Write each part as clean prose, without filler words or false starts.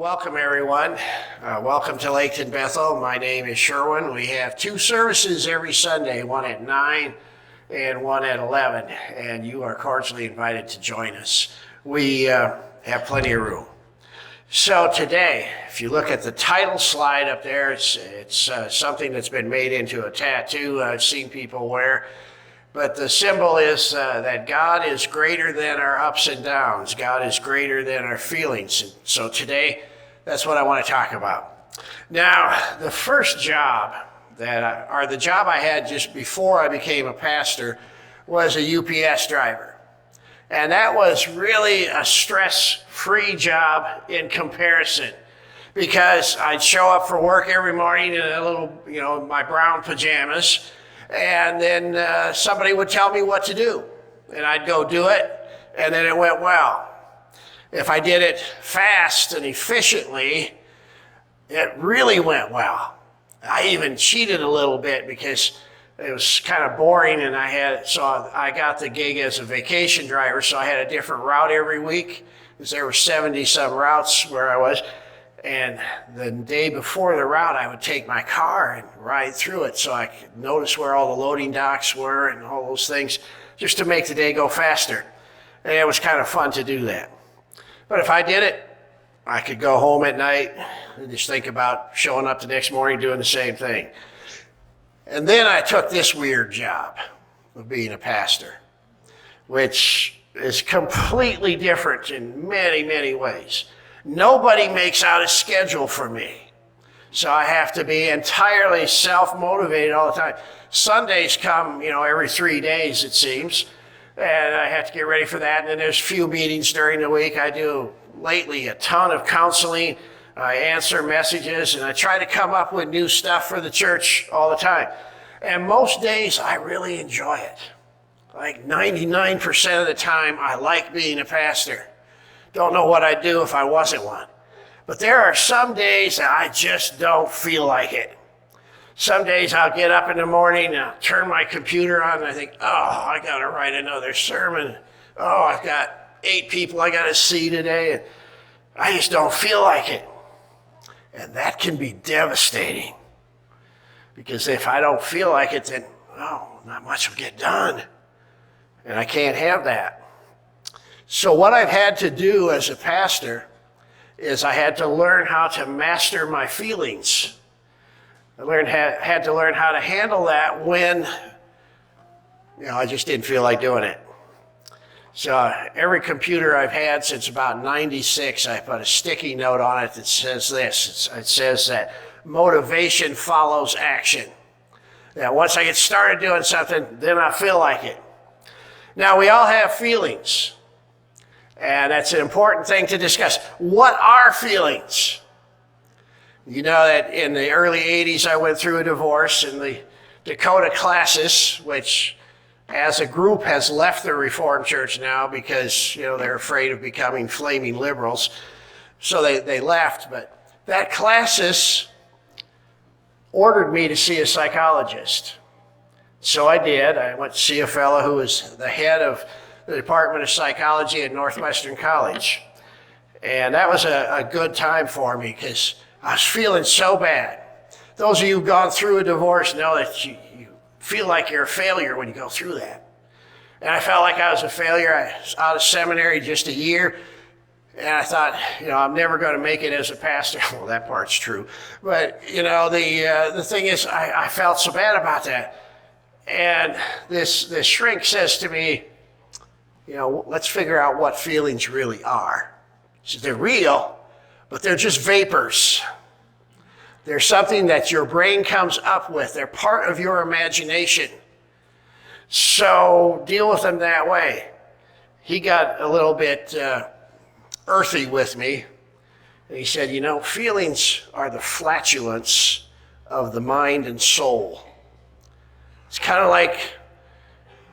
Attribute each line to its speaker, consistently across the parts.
Speaker 1: Welcome, everyone. Welcome to Laketon Bethel. My name is Sherwin. We have two services every Sunday, one at 9 and one at 11, and you are cordially invited to join us. We have plenty of room. So today, if you look at the title slide up there, it's something that's been made into a tattoo I've seen people wear. But the symbol is that God is greater than our ups and downs. God is greater than our feelings. And so today, that's what I want to talk about. Now, the first job the job I had just before I became a pastor was a UPS driver. And that was really a stress-free job in comparison, because I'd show up for work every morning in a little, my brown pajamas, and then somebody would tell me what to do, and I'd go do it, and then it went well. If I did it fast and efficiently, it really went well. I even cheated a little bit because it was kind of boring, and I got the gig as a vacation driver, so I had a different route every week, because there were 70-some routes where I was. And the day before the route, I would take my car and ride through it so I could notice where all the loading docks were and all those things, just to make the day go faster. And it was kind of fun to do that. But if I did it, I could go home at night and just think about showing up the next morning doing the same thing. And then I took this weird job of being a pastor, which is completely different in many, many ways. Nobody makes out a schedule for me, so I have to be entirely self-motivated all the time. Sundays come, every 3 days, it seems, and I have to get ready for that. And then there's a few meetings during the week. I do lately a ton of counseling. I answer messages, and I try to come up with new stuff for the church all the time. And most days, I really enjoy it. Like 99% of the time, I like being a pastor. Don't know what I'd do if I wasn't one. But there are some days that I just don't feel like it. Some days I'll get up in the morning and I'll turn my computer on and I think, I got to write another sermon. I've got 8 people I got to see today, and I just don't feel like it. And that can be devastating, because if I don't feel like it, then, not much will get done. And I can't have that. So what I've had to do as a pastor is I had to learn how to master my feelings. I had to learn how to handle that when, I just didn't feel like doing it. So every computer I've had since about 96, I put a sticky note on it that says this. It says that motivation follows action. That once I get started doing something, then I feel like it. Now, we all have feelings. And that's an important thing to discuss. What are feelings? You know that in the early 80s, I went through a divorce, and the Dakota Classis, which as a group has left the Reformed Church now because, they're afraid of becoming flaming liberals. So they left. But that Classis ordered me to see a psychologist. So I did. I went to see a fellow who was the head of the Department of Psychology at Northwestern College. And that was a good time for me, because I was feeling so bad. Those of you who've gone through a divorce know that you feel like you're a failure when you go through that. And I felt like I was a failure. I was out of seminary just a year, and I thought, I'm never going to make it as a pastor. Well, that part's true. But, the thing is, I felt so bad about that. And this shrink says to me, let's figure out what feelings really are. So they're real, but they're just vapors. They're something that your brain comes up with. They're part of your imagination. So deal with them that way. He got a little bit earthy with me. And he said, feelings are the flatulence of the mind and soul. It's kind of like,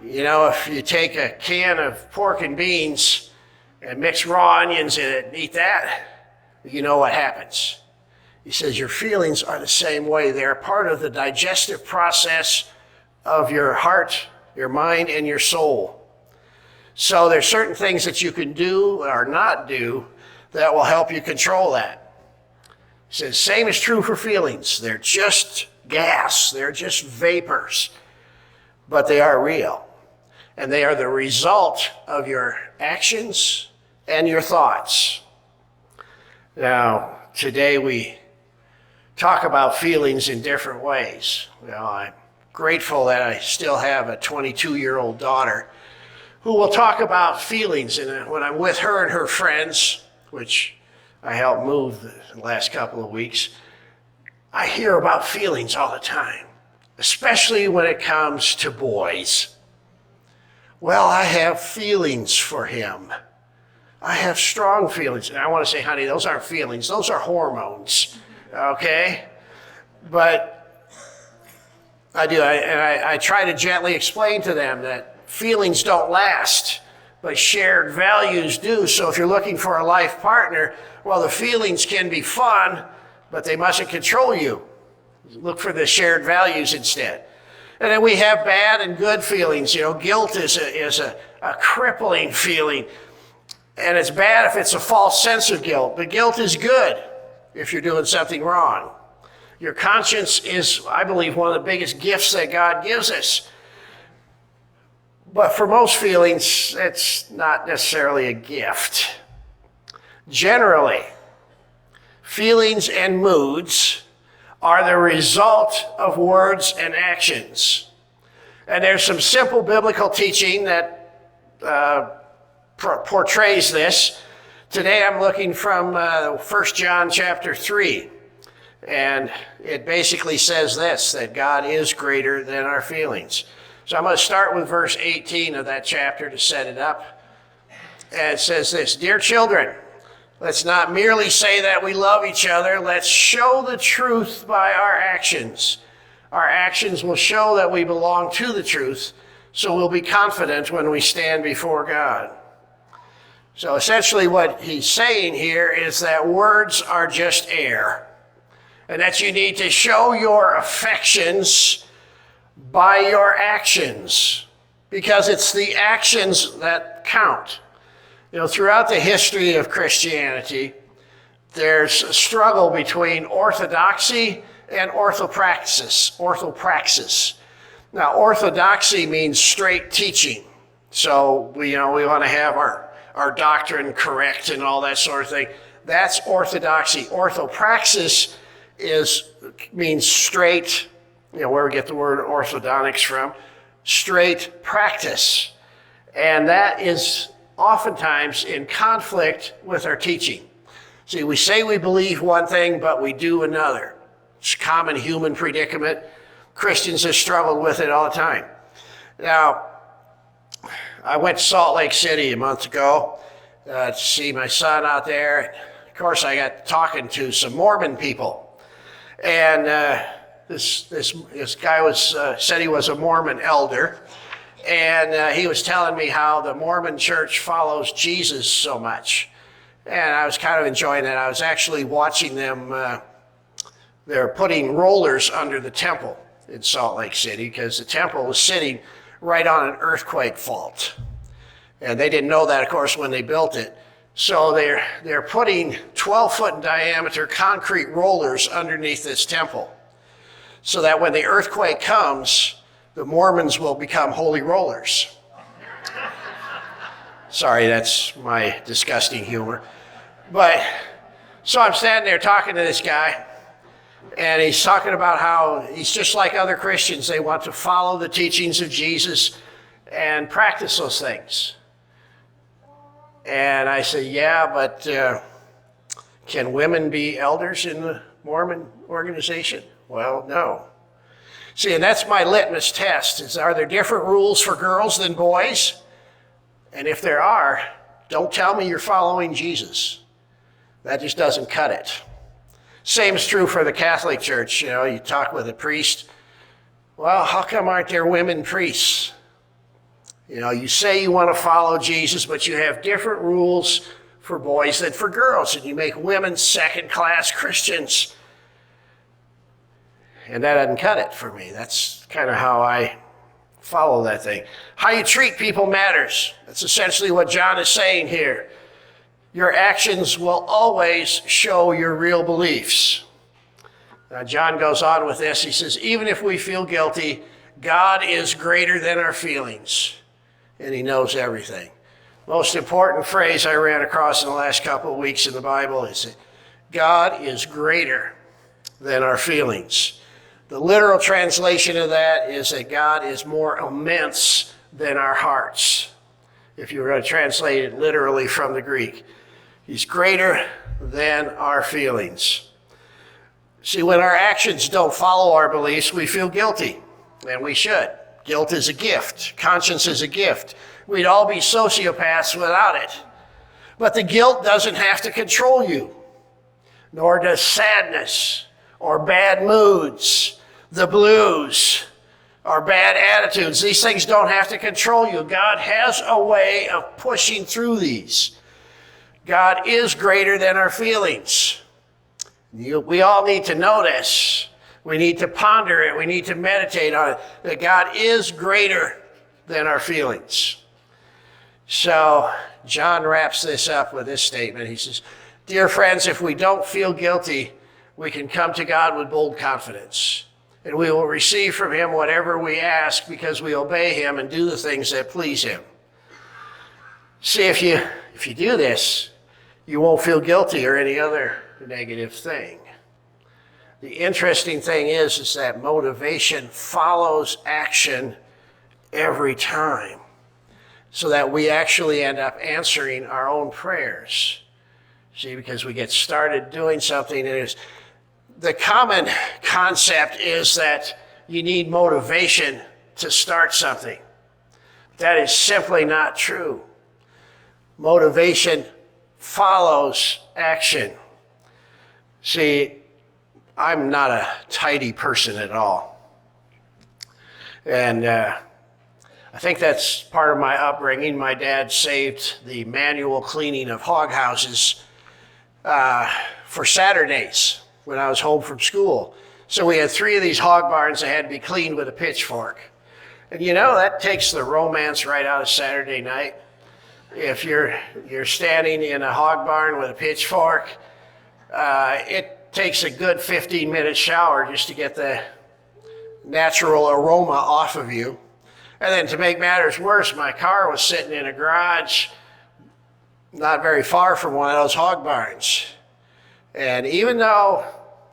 Speaker 1: if you take a can of pork and beans and mix raw onions in it and eat that, you know what happens. He says your feelings are the same way. They're part of the digestive process of your heart, your mind, and your soul. So there's certain things that you can do or not do that will help you control that. He says, same is true for feelings. They're just gas. They're just vapors. But they are real. And they are the result of your actions and your thoughts. Now, today we talk about feelings in different ways. I'm grateful that I still have a 22-year-old daughter who will talk about feelings. And when I'm with her and her friends, which I helped move the last couple of weeks, I hear about feelings all the time, especially when it comes to boys. Well, I have feelings for him. I have strong feelings. And I want to say, honey, those aren't feelings. Those are hormones, okay? But I do. I try to gently explain to them that feelings don't last, but shared values do. So if you're looking for a life partner, well, the feelings can be fun, but they mustn't control you. Look for the shared values instead. And then we have bad and good feelings. Guilt is a crippling feeling. And it's bad if it's a false sense of guilt. But guilt is good if you're doing something wrong. Your conscience is, I believe, one of the biggest gifts that God gives us. But for most feelings, it's not necessarily a gift. Generally, feelings and moods are the result of words and actions. And there's some simple biblical teaching that portrays this. Today I'm looking from 1 John chapter 3. And it basically says this, that God is greater than our feelings. So I'm going to start with verse 18 of that chapter to set it up. And it says this, "Dear children, let's not merely say that we love each other. Let's show the truth by our actions. Our actions will show that we belong to the truth, so we'll be confident when we stand before God." So essentially what he's saying here is that words are just air, and that you need to show your affections by your actions, because it's the actions that count. Throughout the history of Christianity, there's a struggle between orthodoxy and orthopraxis. Now, orthodoxy means straight teaching. So, we want to have our doctrine correct and all that sort of thing. That's orthodoxy. Orthopraxis means straight, where we get the word orthodontics from, straight practice. And that is oftentimes in conflict with our teaching. See, we say we believe one thing, but we do another. It's a common human predicament. Christians have struggled with it all the time. Now, I went to Salt Lake City a month ago to see my son out there. Of course, I got talking to some Mormon people. And this guy said he was a Mormon elder. And he was telling me how the Mormon church follows Jesus so much. And I was kind of enjoying that. I was actually watching them. They're putting rollers under the temple in Salt Lake City because the temple was sitting right on an earthquake fault. And they didn't know that, of course, when they built it. So they're putting 12-foot in diameter concrete rollers underneath this temple so that when the earthquake comes, the Mormons will become holy rollers. Sorry, that's my disgusting humor. But so I'm standing there talking to this guy, and he's talking about how he's just like other Christians. They want to follow the teachings of Jesus and practice those things. And I say, yeah, but can women be elders in the Mormon organization? Well, no. See, and that's my litmus test, are there different rules for girls than boys? And if there are, don't tell me you're following Jesus. That just doesn't cut it. Same is true for the Catholic Church. You talk with a priest, well, how come aren't there women priests? You say you want to follow Jesus, but you have different rules for boys than for girls, and you make women second-class Christians. And that doesn't cut it for me. That's kind of how I follow that thing. How you treat people matters. That's essentially what John is saying here. Your actions will always show your real beliefs. Now, John goes on with this. He says, even if we feel guilty, God is greater than our feelings, and he knows everything. Most important phrase I ran across in the last couple of weeks in the Bible is that God is greater than our feelings. The literal translation of that is that God is more immense than our hearts, if you were going to translate it literally from the Greek. He's greater than our feelings. See, when our actions don't follow our beliefs, we feel guilty, and we should. Guilt is a gift. Conscience is a gift. We'd all be sociopaths without it. But the guilt doesn't have to control you, nor does sadness or bad moods, the blues, or bad attitudes. These things don't have to control you. God has a way of pushing through these. God is greater than our feelings. We all need to know this. We need to ponder it. We need to meditate on it, that God is greater than our feelings. So John wraps this up with this statement. He says, dear friends, if we don't feel guilty, we can come to God with bold confidence, and we will receive from him whatever we ask because we obey him and do the things that please him. See, if you do this, you won't feel guilty or any other negative thing. The interesting thing is that motivation follows action every time, so that we actually end up answering our own prayers. See, because we get started doing something, and the common concept is that you need motivation to start something. That is simply not true. Motivation follows action. See, I'm not a tidy person at all. And I think that's part of my upbringing. My dad saved the manual cleaning of hog houses for Saturdays when I was home from school. So we had 3 of these hog barns that had to be cleaned with a pitchfork. And you know, that takes the romance right out of Saturday night. If you're standing in a hog barn with a pitchfork, it takes a good 15-minute shower just to get the natural aroma off of you. And then to make matters worse, my car was sitting in a garage not very far from one of those hog barns. And even though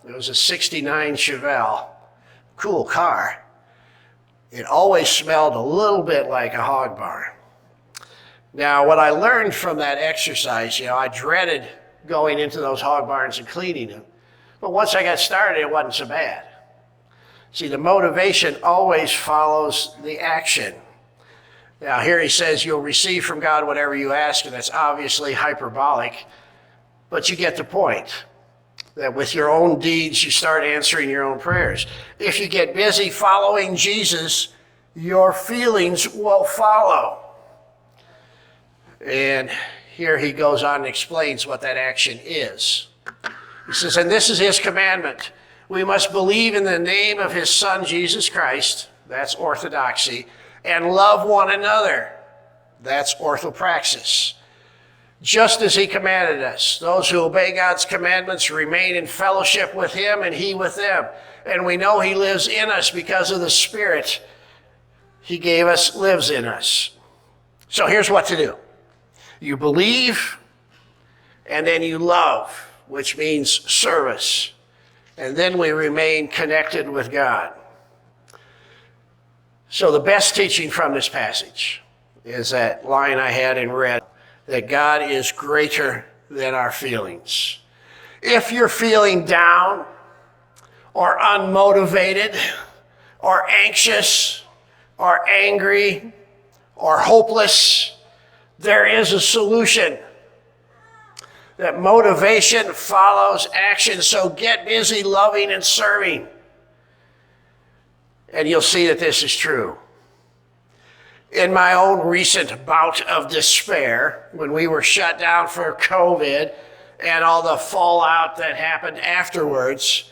Speaker 1: it was a 69 Chevelle, cool car, it always smelled a little bit like a hog barn. Now, what I learned from that exercise, I dreaded going into those hog barns and cleaning them. But once I got started, it wasn't so bad. See, the motivation always follows the action. Now, here he says you'll receive from God whatever you ask, and that's obviously hyperbolic, but you get the point. That with your own deeds, you start answering your own prayers. If you get busy following Jesus, your feelings will follow. And here he goes on and explains what that action is. He says, and this is his commandment. We must believe in the name of his Son, Jesus Christ. That's orthodoxy. And love one another. That's orthopraxis. Just as he commanded us. Those who obey God's commandments remain in fellowship with him and he with them. And we know he lives in us because of the Spirit he gave us lives in us. So here's what to do. You believe, and then you love, which means service. And then we remain connected with God. So the best teaching from this passage is that line I had in red, that God is greater than our feelings. If you're feeling down or unmotivated or anxious or angry or hopeless, there is a solution. That motivation follows action, so get busy loving and serving. And you'll see that this is true. In my own recent bout of despair, when we were shut down for COVID and all the fallout that happened afterwards,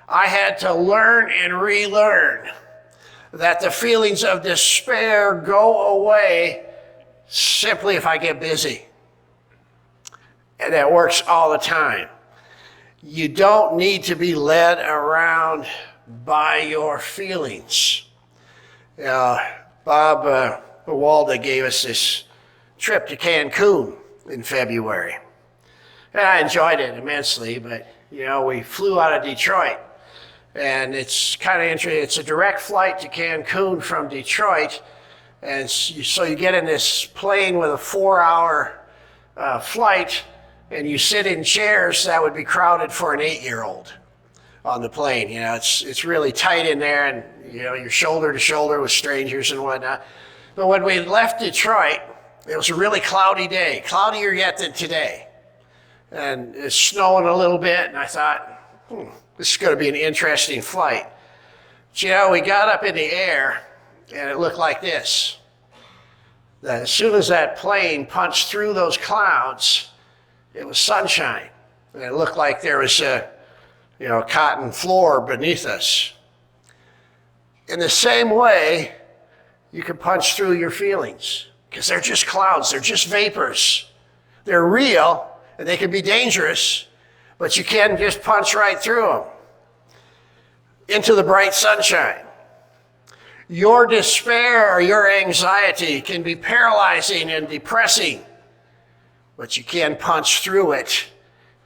Speaker 1: I had to learn and relearn that the feelings of despair go away simply if I get busy. and that works all the time. You don't need to be led around by your feelings. Bob Walda gave us this trip to Cancun in February. And I enjoyed it immensely, but we flew out of Detroit. And it's kind of interesting. It's a direct flight to Cancun from Detroit. And so you get in this plane with a 4-hour flight, and you sit in chairs that would be crowded for an 8-year-old on the plane. It's really tight in there, and you're shoulder to shoulder with strangers and whatnot. But when we left Detroit, it was a really cloudy day, cloudier yet than today. And it's snowing a little bit, and I thought, this is going to be an interesting flight. But, we got up in the air, and it looked like this. That as soon as that plane punched through those clouds, it was sunshine. And it looked like there was a cotton floor beneath us. In the same way, you can punch through your feelings, because they're just clouds, they're just vapors. They're real, and they can be dangerous, but you can just punch right through them into the bright sunshine. Your despair or your anxiety can be paralyzing and depressing, but you can punch through it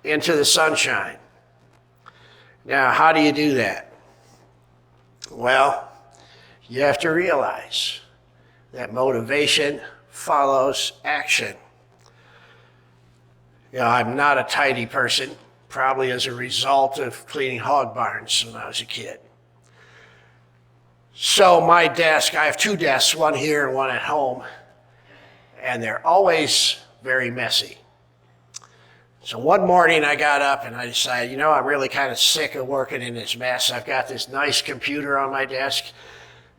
Speaker 1: into the sunshine. Now, how do you do that? Well, you have to realize that motivation follows action. I'm not a tidy person, probably as a result of cleaning hog barns when I was a kid. So my desk, I have 2 desks, one here and one at home, and they're always very messy. So one morning I got up and I decided, I'm really kind of sick of working in this mess. I've got this nice computer on my desk,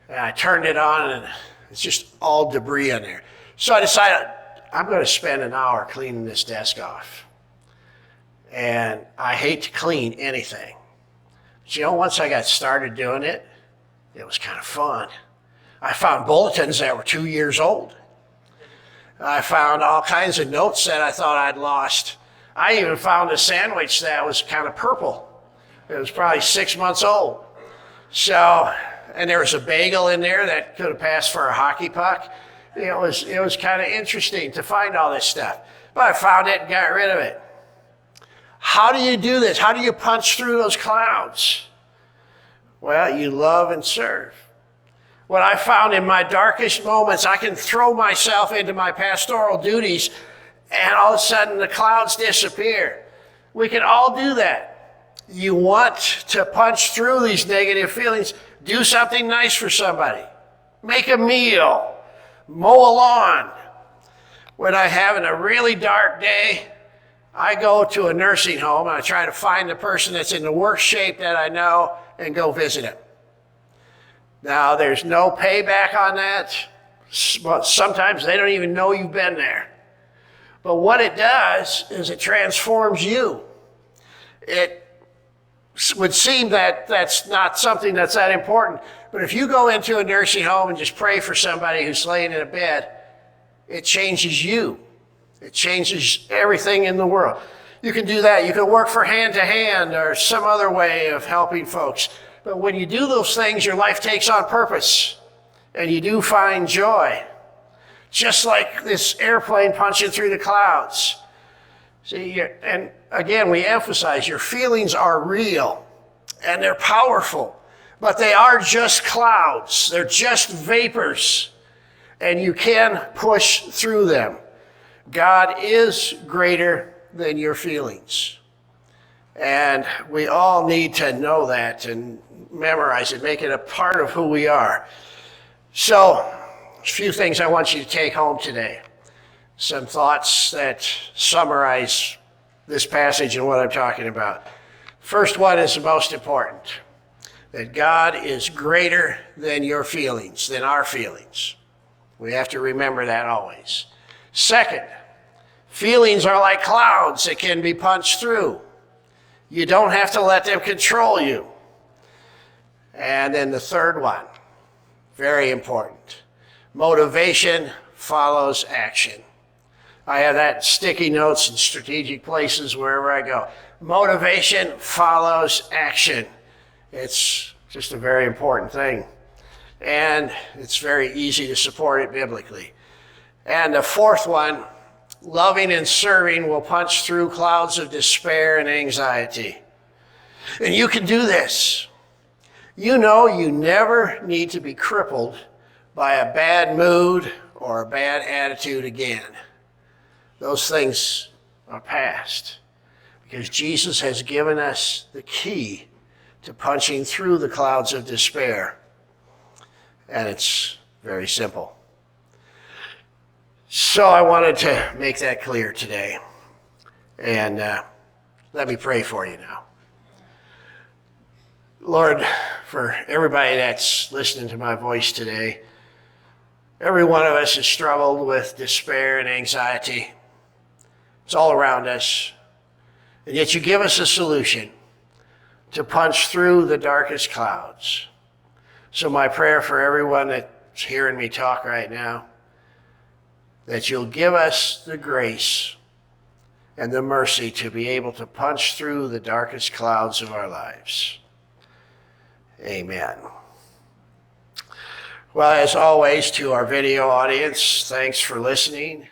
Speaker 1: and I turned it on, and it's just all debris on there. So I decided I'm going to spend an hour cleaning this desk off. And I hate to clean anything. But once I got started doing it, it was kind of fun. I found bulletins that were 2 years old. I found all kinds of notes that I thought I'd lost. I even found a sandwich that was kind of purple. It was probably 6 months old. And there was a bagel in there that could have passed for a hockey puck. It was kind of interesting to find all this stuff. But I found it and got rid of it. How do you do this? How do you punch through those clouds? Well, you love and serve. What I found in my darkest moments, I can throw myself into my pastoral duties, and all of a sudden the clouds disappear. We can all do that. You want to punch through these negative feelings, do something nice for somebody. Make a meal. Mow a lawn. When I'm having a really dark day, I go to a nursing home and I try to find the person that's in the worst shape that I know and go visit him. Now, there's no payback on that. Sometimes they don't even know you've been there. But what it does is it transforms you. It would seem that that's not something that's that important. But if you go into a nursing home and just pray for somebody who's laying in a bed, it changes you. It changes everything in the world. You can do that. You can work for Hand to Hand or some other way of helping folks. But when you do those things, your life takes on purpose, and you do find joy. Just like this airplane punching through the clouds. See, and again, we emphasize your feelings are real, and they're powerful. But they are just clouds. They're just vapors. And you can push through them. God is greater than your feelings. And we all need to know that and memorize it, make it a part of who we are. So, a few things I want you to take home today. Some thoughts that summarize this passage and what I'm talking about. First one is the most important. That God is greater than your feelings, than our feelings. We have to remember that always. Second, feelings are like clouds that can be punched through. You don't have to let them control you. And then the third one, very important. Motivation follows action. I have that sticky notes in strategic places wherever I go. Motivation follows action. It's just a very important thing. And it's very easy to support it biblically. And the fourth one, loving and serving will punch through clouds of despair and anxiety. And you can do this. You know you never need to be crippled by a bad mood or a bad attitude again. Those things are past because Jesus has given us the key to punching through the clouds of despair. And it's very simple. So I wanted to make that clear today. And let me pray for you now. Lord, for everybody that's listening to my voice today, every one of us has struggled with despair and anxiety. It's all around us. And yet you give us a solution to punch through the darkest clouds. So my prayer for everyone that's hearing me talk right now, that you'll give us the grace and the mercy to be able to punch through the darkest clouds of our lives. Amen. Well, as always, to our video audience, thanks for listening.